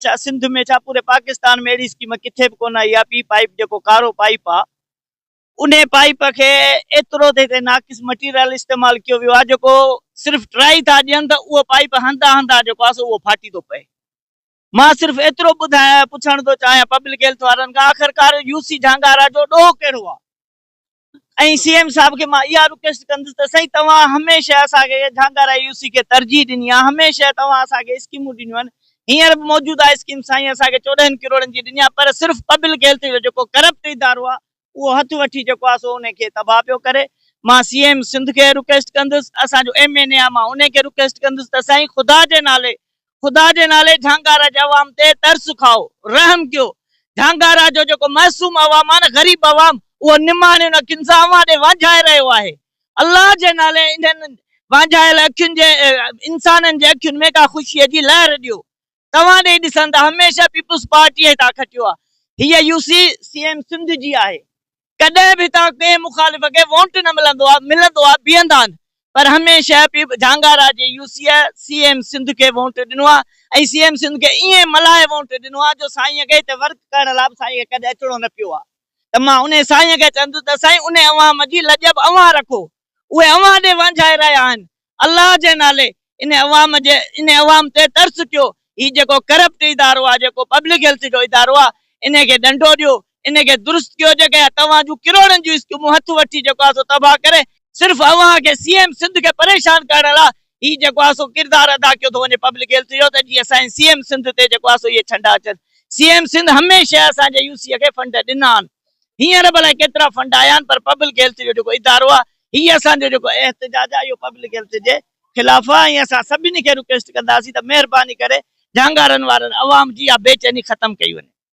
छा सिंध में छा पूरे पाकिस्तान में अहिड़ी स्कीम किथे भी कोन आई आहे। पी पाइप जेको कारो पाइप आहे उन पाइप के एतिरो ते नाक़िस मटीरियल इस्तेमाल कियो वियो आहे जेको सिर्फ़ ट्राई था ॾियनि त उहो पाइप हंधा हंधा जेको आहे उहो फाटी थो पए। मां सिर्फ़ एतिरो ॿुधायां पुछण थो चाहियां पब्लिक हेल्थ वारनि खां आख़िरकार यूसी झांगारा जो ॾोह कहिड़ो आहे। ऐं सीएम साहब के मां इहा रिक्वेस्ट कंदुसि त साईं तव्हां हमेशह असांखे झांगारा यूसी के तरजीह ॾिनी आहे, हमेशह तव्हां असांखे स्कीमूं ॾिनियूं आहिनि। हींअर बि मौजूदा स्कीम साईं असांखे 14 करोड़नि जी ॾिनी आहे, पर सिर्फ़ पब्लिक हेल्थ जो जेको करप्ट इदारो आहे उहो हथ वठी जेको आहे सो उनखे तबाह पियो करे। मां सीएम सिंध के रिक्वेस्ट कंदुसि, असांजो MNA आहे, मां उनखे रिक्वेस्ट कंदुसि त साईं ख़ुदा जे नाले झांगारा जे अवाम ते तरस खाओ, रहम कयो। झांगारा जो जेको मासूम अवाम आहे न, ग़रीब अवाम, उहो निमाणे उन किंसा अवां ॾे वांझाए रहियो आहे। अल्लाह जे नाले इन्हनि वांझायल अखियुनि जे इंसाननि जे अखियुनि में का ख़ुशीअ जी लहर ॾियो। तव्हां ॾे ॾिसनि था हमेशह पीपुल्स पार्टीअ था खटियो आहे। हीअ यूसी सीएम सिंध जी आहे। कॾहिं बि तव्हां कंहिं मुखालिफ़ खे वोट न मिलंदो आहे बीहंदा आहिनि, पर हमेशह झांगारा जे यूसीअ सीएम सिंध खे वोट ॾिनो आहे। ऐं सीएम सिंध खे ईअं मल्हाए वोट ॾिनो आहे जो साईं खे हिते वर्क करण लाइ साईं खे कॾहिं अचिणो न पियो आहे। त मां उन साईं खे चवंदुसि त साईं उन अवाम जी लजब अवां रखो, उहे अवां ॾे वांझाए रहिया आहिनि। अल्लाह जे नाले इन अवाम ते तरस कयो। ही जेको करप्ट इदारो आहे, जेको पब्लिक हेल्थ जो इदारो आहे, इनखे डंडो ॾियो, इनखे दुरुस्त कयो। जेके तव्हां जूं किरोड़नि जूं स्कीमूं हथ वठी जेको आहे सो तबाह करे सिर्फ़ अवां खे सीएम सिंध खे परेशान करण लाइ ही जेको आहे सो किरदारु अदा कयो थो वञे पब्लिक हेल्थ जो, त जीअं असांजे सीएम सिंध ते जेको आहे सो इहे छंडा अचनि। सीएम सिंध हमेशह असांजे यूसीअ खे फंड ॾिना आहिनि। हींअर भला केतिरा फंड आया आहिनि, पर पब्लिक हेल्थ जो जेको इदारो आहे, हीअ असांजो जेको एहतजाज आहे इहो पब्लिक हेल्थ जे ख़िलाफ़ आहे। ऐं असां सभिनी खे रिक्वेस्ट कंदासीं त महिरबानी करे झांगारनि वारनि अवाम जी इहा बेचैनी ख़तमु कई वञे।